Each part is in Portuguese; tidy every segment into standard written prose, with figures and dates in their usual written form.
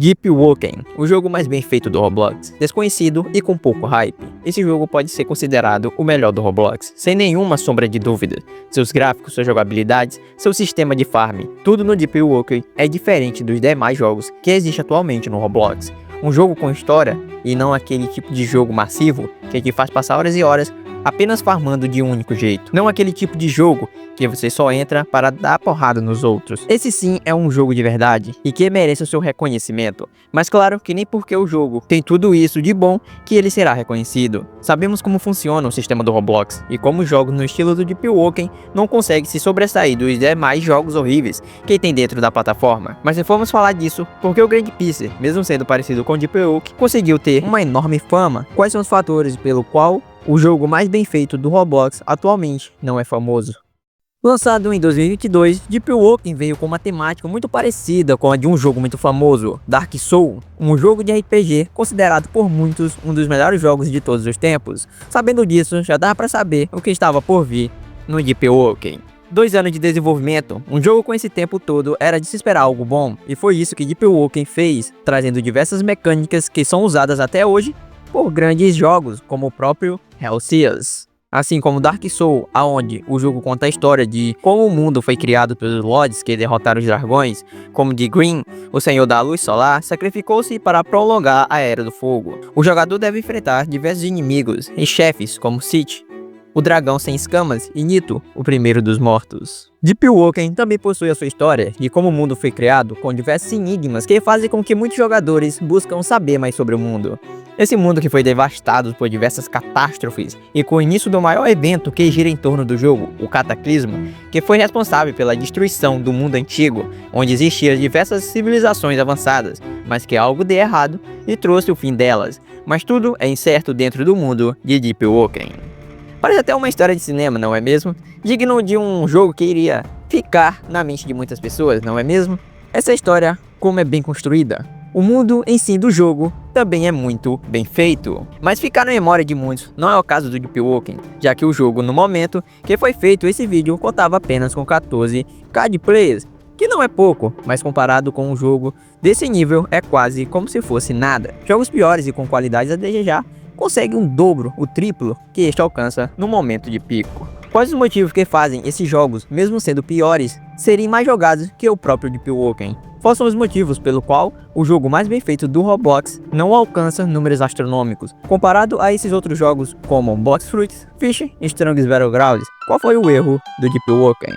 Deep Woken, o jogo mais bem feito do Roblox, desconhecido e com pouco hype. Esse jogo pode ser considerado o melhor do Roblox, sem nenhuma sombra de dúvida. Seus gráficos, suas jogabilidades, seu sistema de farm, tudo no Deep Woken é diferente dos demais jogos que existem atualmente no Roblox. Um jogo com história e não aquele tipo de jogo massivo que te faz passar horas e horas apenas farmando de um único jeito. Não aquele tipo de jogo que você só entra para dar porrada nos outros. Esse sim é um jogo de verdade e que merece o seu reconhecimento. Mas claro que nem porque o jogo tem tudo isso de bom que ele será reconhecido. Sabemos como funciona o sistema do Roblox e como jogos no estilo do Deep Woken não conseguem se sobressair dos demais jogos horríveis que tem dentro da plataforma. Mas não vamos falar disso porque o Grand Pixel, mesmo sendo parecido com o Deep Woken, conseguiu ter uma enorme fama. Quais são os fatores pelo qual o jogo mais bem feito do Roblox atualmente não é famoso? Lançado em 2022, Deep Woken veio com uma temática muito parecida com a de um jogo muito famoso, Dark Souls, um jogo de RPG considerado por muitos um dos melhores jogos de todos os tempos. Sabendo disso, já dá pra saber o que estava por vir no Deep Woken. 2 anos de desenvolvimento, um jogo com esse tempo todo era de se esperar algo bom, e foi isso que Deep Woken fez, trazendo diversas mecânicas que são usadas até hoje por grandes jogos, como o próprio Hellseas. Assim como Dark Souls, aonde o jogo conta a história de como o mundo foi criado pelos Lords que derrotaram os dragões, como de Green, o Senhor da Luz Solar, sacrificou-se para prolongar a Era do Fogo. O jogador deve enfrentar diversos inimigos e chefes como Sith, o dragão sem escamas, e Nito, o primeiro dos mortos. Deep Woken também possui a sua história de como o mundo foi criado, com diversos enigmas que fazem com que muitos jogadores buscam saber mais sobre o mundo. Esse mundo que foi devastado por diversas catástrofes e com o início do maior evento que gira em torno do jogo, o Cataclisma, que foi responsável pela destruição do mundo antigo, onde existiam diversas civilizações avançadas, mas que algo deu errado e trouxe o fim delas. Mas tudo é incerto dentro do mundo de Deep Woken. Parece até uma história de cinema, não é mesmo? Digno de um jogo que iria ficar na mente de muitas pessoas, não é mesmo? Essa história, como é bem construída, o mundo em si do jogo também é muito bem feito. Mas ficar na memória de muitos não é o caso do Deep Woken, já que o jogo no momento que foi feito esse vídeo contava apenas com 14k de players, que não é pouco, mas comparado com um jogo desse nível é quase como se fosse nada. Jogos piores e com qualidades a desejar conseguem um dobro, o triplo que este alcança no momento de pico. Quais os motivos que fazem esses jogos, mesmo sendo piores, serem mais jogados que o próprio Deep Woken? Quais são os motivos pelo qual o jogo mais bem feito do Roblox não alcança números astronômicos, comparado a esses outros jogos como Blox Fruits, Fish e Strongest Battlegrounds? Qual foi o erro do Deep Woken?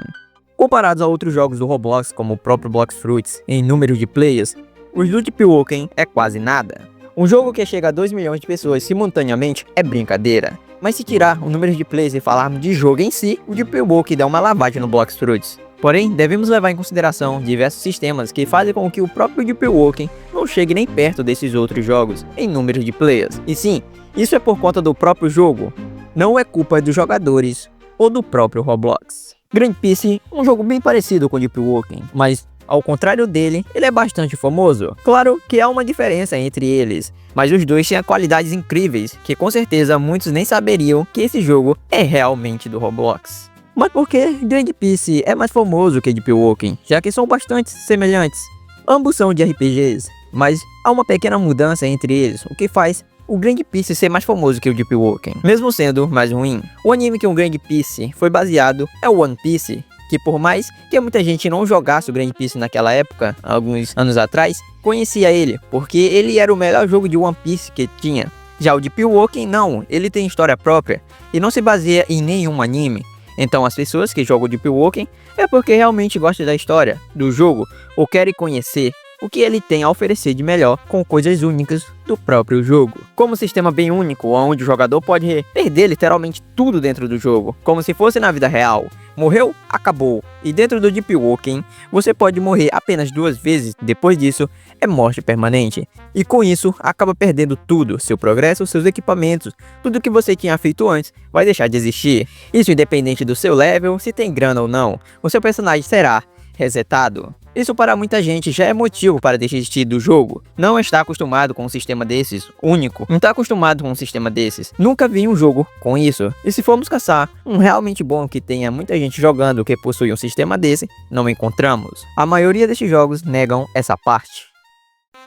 Comparados a outros jogos do Roblox, como o próprio Blox Fruits, em número de players, os do Deep Woken é quase nada. Um jogo que chega a 2 milhões de pessoas simultaneamente é brincadeira. Mas se tirar o número de players e falarmos de jogo em si, o Deep Woken dá uma lavagem no Blox Fruits. Porém, devemos levar em consideração diversos sistemas que fazem com que o próprio Deep Woken não chegue nem perto desses outros jogos em número de players. E sim, isso é por conta do próprio jogo, não é culpa dos jogadores ou do próprio Roblox. Grand Pixel é um jogo bem parecido com Deep Woken, mas ao contrário dele, ele é bastante famoso. Claro que há uma diferença entre eles, mas os dois têm qualidades incríveis, que com certeza muitos nem saberiam que esse jogo é realmente do Roblox. Mas por que Grand Pixel é mais famoso que Deep Woken, já que são bastante semelhantes? Ambos são de RPGs, mas há uma pequena mudança entre eles, o que faz o Grand Pixel ser mais famoso que o Deep Woken, mesmo sendo mais ruim. O anime que o Grand Pixel foi baseado é o One Piece, que por mais que muita gente não jogasse o Grand Pixel naquela época, alguns anos atrás, conhecia ele, porque ele era o melhor jogo de One Piece que tinha. Já o Deep Woken não, ele tem história própria e não se baseia em nenhum anime. Então as pessoas que jogam Deep Woken é porque realmente gostam da história, do jogo, ou querem conhecer o que ele tem a oferecer de melhor com coisas únicas do próprio jogo. Como um sistema bem único, onde o jogador pode perder literalmente tudo dentro do jogo, como se fosse na vida real. Morreu? Acabou. E dentro do Deep Woken, você pode morrer apenas 2 vezes, depois disso é morte permanente. E com isso, acaba perdendo tudo, seu progresso, seus equipamentos, tudo que você tinha feito antes vai deixar de existir. Isso independente do seu level, se tem grana ou não, o seu personagem será resetado. Isso para muita gente já é motivo para desistir do jogo. Não está acostumado com um sistema desses, único. Não está acostumado com um sistema desses. Nunca vi um jogo com isso. E se formos caçar um realmente bom que tenha muita gente jogando que possui um sistema desse, não encontramos. A maioria desses jogos negam essa parte.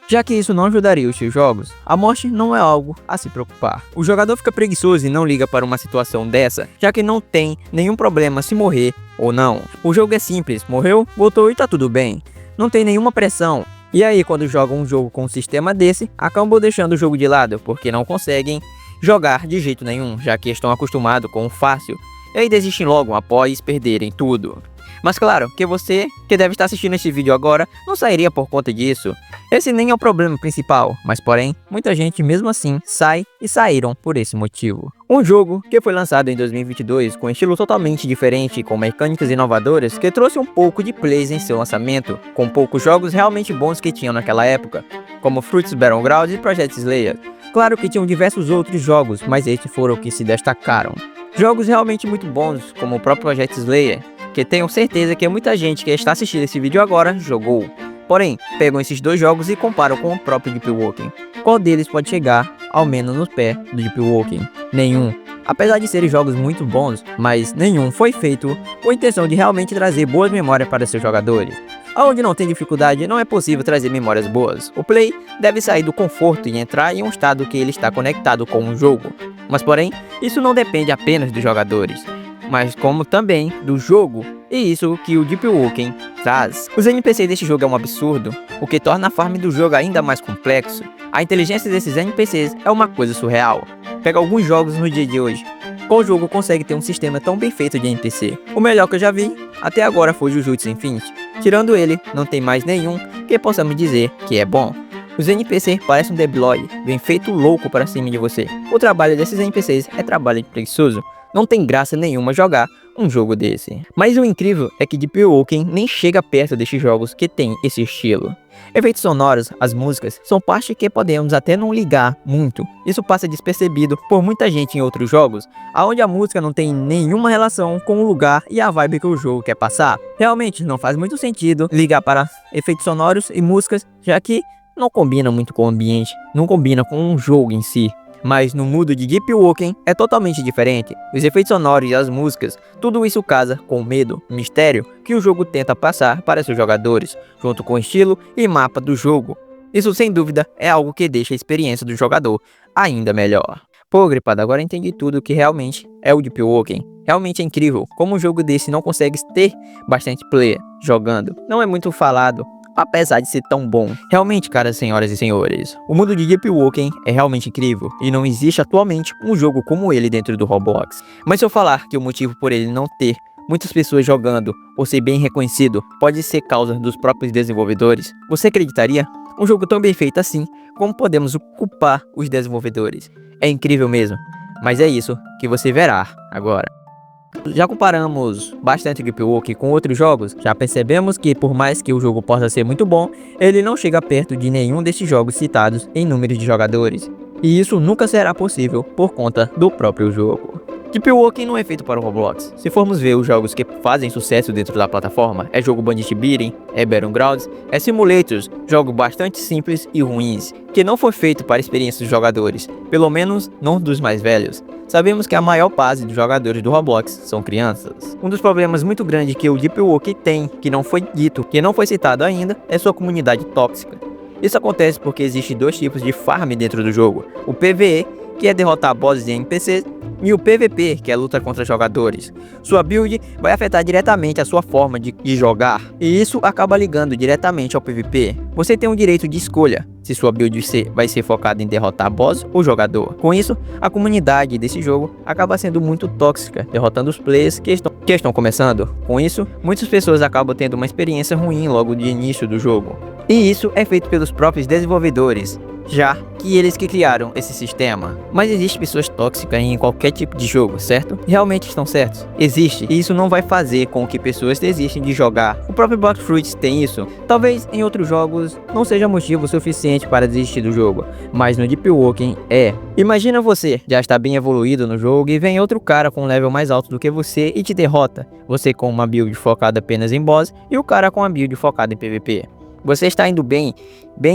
Já que isso não ajudaria os seus jogos, a morte não é algo a se preocupar. O jogador fica preguiçoso e não liga para uma situação dessa, já que não tem nenhum problema se morrer ou não. O jogo é simples, morreu, voltou e tá tudo bem. Não tem nenhuma pressão. E aí, quando jogam um jogo com um sistema desse, acabam deixando o jogo de lado, porque não conseguem jogar de jeito nenhum, já que estão acostumados com o fácil. E aí desistem logo após perderem tudo. Mas claro, que você, que deve estar assistindo esse vídeo agora, não sairia por conta disso. Esse nem é o problema principal, mas porém, muita gente mesmo assim sai e saíram por esse motivo. Um jogo que foi lançado em 2022 com um estilo totalmente diferente, com mecânicas inovadoras, que trouxe um pouco de plays em seu lançamento, com poucos jogos realmente bons que tinham naquela época, como Fruits Battlegrounds e Project Slayer. Claro que tinham diversos outros jogos, mas estes foram os que se destacaram. Jogos realmente muito bons, como o próprio Project Slayer, que tenho certeza que muita gente que está assistindo esse vídeo agora jogou. Porém, pegam esses dois jogos e comparam com o próprio Deep Walking. Qual deles pode chegar, ao menos no pé do Deep Walking? Nenhum. Apesar de serem jogos muito bons, mas nenhum foi feito com a intenção de realmente trazer boas memórias para seus jogadores. Aonde não tem dificuldade, não é possível trazer memórias boas. O play deve sair do conforto e entrar em um estado que ele está conectado com o jogo. Mas porém, isso não depende apenas dos jogadores, mas como também do jogo, e isso que o Deep Walking traz. Os NPCs deste jogo é um absurdo, o que torna a farm do jogo ainda mais complexo. A inteligência desses NPCs é uma coisa surreal. Pega alguns jogos no dia de hoje, qual jogo consegue ter um sistema tão bem feito de NPC? O melhor que eu já vi até agora foi Jujutsu Infinity. Tirando ele, não tem mais nenhum que possamos dizer que é bom. Os NPCs parecem um debloy, bem feito louco para cima de você. O trabalho desses NPCs é trabalho de preguiçoso. Não tem graça nenhuma jogar um jogo desse. Mas o incrível é que Deep Walking nem chega perto destes jogos que tem esse estilo. Efeitos sonoros, as músicas, são parte que podemos até não ligar muito. Isso passa despercebido por muita gente em outros jogos, onde a música não tem nenhuma relação com o lugar e a vibe que o jogo quer passar. Realmente não faz muito sentido ligar para efeitos sonoros e músicas, já que não combina muito com o ambiente, não combina com o jogo em si. Mas no mundo de Deep Walking é totalmente diferente. Os efeitos sonoros e as músicas, tudo isso casa com o medo, mistério que o jogo tenta passar para seus jogadores, junto com o estilo e mapa do jogo. Isso sem dúvida é algo que deixa a experiência do jogador ainda melhor. Pô, gripada, agora entendi tudo que realmente é o Deep Walking. Realmente é incrível como um jogo desse não consegue ter bastante player jogando. Não é muito falado, apesar de ser tão bom. Realmente, caras, senhoras e senhores, o mundo de Deep Walking é realmente incrível e não existe atualmente um jogo como ele dentro do Roblox. Mas se eu falar que o motivo por ele não ter muitas pessoas jogando ou ser bem reconhecido pode ser causa dos próprios desenvolvedores, você acreditaria? Um jogo tão bem feito assim, como podemos culpar os desenvolvedores? É incrível mesmo, mas é isso que você verá agora. Já comparamos bastante Deep Walking com outros jogos, já percebemos que por mais que o jogo possa ser muito bom, ele não chega perto de nenhum desses jogos citados em número de jogadores. E isso nunca será possível por conta do próprio jogo. Deep Walking não é feito para o Roblox. Se formos ver os jogos que fazem sucesso dentro da plataforma, é jogo Bandit Beating, é Battlegrounds, é Simulators, jogos bastante simples e ruins, que não foi feito para a experiência dos jogadores, pelo menos não dos mais velhos. Sabemos que a maior base dos jogadores do Roblox são crianças. Um dos problemas muito grandes que o Deep Walking tem, que não foi dito, que não foi citado ainda, é sua comunidade tóxica. Isso acontece porque existem dois tipos de farm dentro do jogo, o PvE, que é derrotar bosses e NPCs, e o PVP, que é luta contra jogadores. Sua build vai afetar diretamente a sua forma de jogar, e isso acaba ligando diretamente ao PVP. Você tem o direito de escolha se sua build vai ser focada em derrotar boss ou jogador. Com isso, a comunidade desse jogo acaba sendo muito tóxica, derrotando os players que estão começando. Com isso, muitas pessoas acabam tendo uma experiência ruim logo de início do jogo. E isso é feito pelos próprios desenvolvedores, já que eles que criaram esse sistema. Mas existe pessoas tóxicas em qualquer tipo de jogo, certo? Realmente estão certos. Existe, e isso não vai fazer com que pessoas desistem de jogar. O próprio Blox Fruits tem isso. Talvez em outros jogos não seja motivo suficiente para desistir do jogo, mas no Deep Walking é. Imagina você já está bem evoluído no jogo e vem outro cara com um level mais alto do que você e te derrota. Você com uma build focada apenas em boss e o cara com uma build focada em PVP. Você está indo bem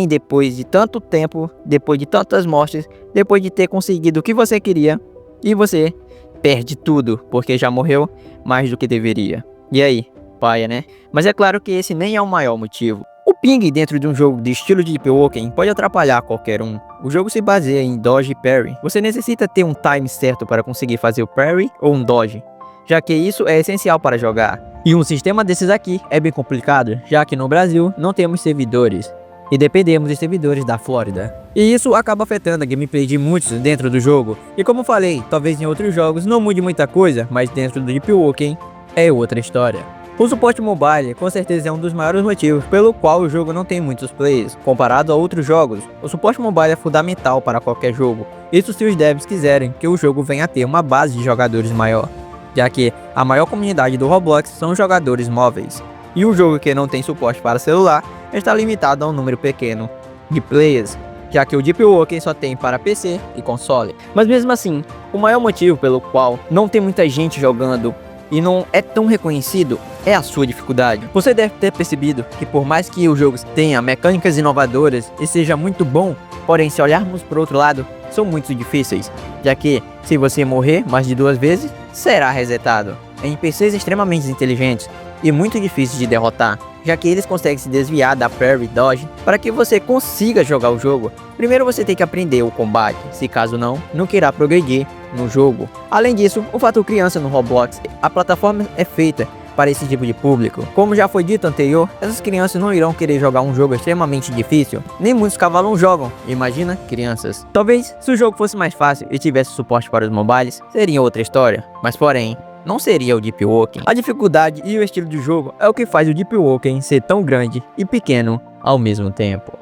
depois de tanto tempo, depois de tantas mortes, depois de ter conseguido o que você queria, e você perde tudo, porque já morreu mais do que deveria. E aí, paia, né? Mas é claro que esse nem é o maior motivo. O ping dentro de um jogo de estilo de Deep Walking pode atrapalhar qualquer um. O jogo se baseia em dodge e parry. Você necessita ter um time certo para conseguir fazer o parry ou um dodge, já que isso é essencial para jogar. E um sistema desses aqui é bem complicado, já que no Brasil não temos servidores e dependemos de servidores da Flórida. E isso acaba afetando a gameplay de muitos dentro do jogo. E como falei, talvez em outros jogos não mude muita coisa, mas dentro do Deep Walking é outra história. O suporte mobile com certeza é um dos maiores motivos pelo qual o jogo não tem muitos players. Comparado a outros jogos, o suporte mobile é fundamental para qualquer jogo. Isso se os devs quiserem que o jogo venha a ter uma base de jogadores maior, já que a maior comunidade do Roblox são jogadores móveis. E o jogo que não tem suporte para celular está limitado a um número pequeno de players, já que o Deep Walking só tem para PC e console. Mas mesmo assim, o maior motivo pelo qual não tem muita gente jogando e não é tão reconhecido é a sua dificuldade. Você deve ter percebido que por mais que o jogo tenha mecânicas inovadoras e seja muito bom, porém se olharmos por outro lado, são muito difíceis, já que se você morrer mais de 2 vezes, será resetado. NPCs extremamente inteligentes e muito difíceis de derrotar, já que eles conseguem se desviar da parry dodge para que você consiga jogar o jogo. Primeiro você tem que aprender o combate, se caso não queira progredir no jogo. Além disso, o fator criança no Roblox, a plataforma é feita para esse tipo de público. Como já foi dito anterior, essas crianças não irão querer jogar um jogo extremamente difícil, nem muitos cavalos jogam, imagina crianças. Talvez se o jogo fosse mais fácil e tivesse suporte para os mobiles, seria outra história, mas porém, não seria o Deep Walking. A dificuldade e o estilo de jogo é o que faz o Deep Walking ser tão grande e pequeno ao mesmo tempo.